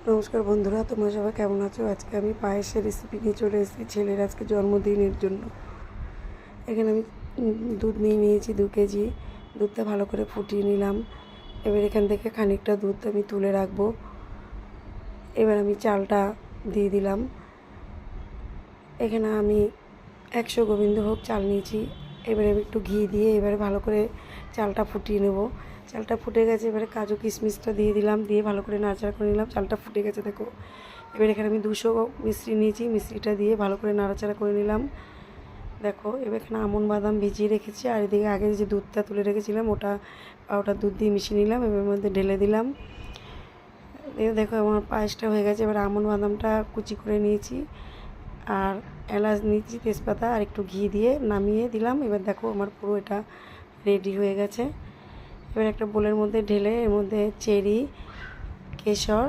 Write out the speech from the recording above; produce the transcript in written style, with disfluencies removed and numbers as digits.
নমস্কার বন্ধুরা, তোমরা সবাই কেমন আছো? আজকে আমি পায়েসের রেসিপি নিয়ে চলে এসেছি ছেলের আজকে জন্মদিনের জন্য। এখানে আমি দুধ নিয়ে নিয়েছি 2 কেজি। দুধটা ভালো করে ফুটিয়ে নিলাম। এবার এখান থেকে খানিকটা দুধ আমি তুলে রাখবো। এবার আমি চালটা দিয়ে দিলাম। এখানে আমি 100 গোবিন্দভোগ চাল নিয়েছি। এবারে আমি একটু ঘি দিয়ে এবারে ভালো করে চালটা ফুটিয়ে নেব। চালটা ফুটে গেছে, এবারে কাজু কিশমিশটা দিয়ে দিলাম, দিয়ে ভালো করে নাড়াচাড়া করে নিলাম। চালটা ফুটে গেছে দেখো। এবার এখানে আমি 200 মিশ্রি নিয়েছি, মিশ্রিটা দিয়ে ভালো করে নাড়াচাড়া করে নিলাম। দেখো এবার এখানে আমন্ড বাদাম ভিজিয়ে রেখেছি, আর এদিকে আগে যে দুধটা তুলে রেখেছিলাম ওটা পাউডার দুধ দিয়ে মিশিয়ে নিলাম। এবার মধ্যে ঢেলে দিলাম। এবার দেখো আমার পায়েসটা হয়ে গেছে। এবার আমন্ড বাদামটা কুচি করে নিয়েছি, আর এলাচ নিয়েছি, তেজপাতা, আর একটু ঘি দিয়ে নামিয়ে দিলাম। এবার দেখো আমার পুরো এটা রেডি হয়ে গেছে। এবার একটা বোলের মধ্যে ঢেলে এর মধ্যে চেরি, কেশর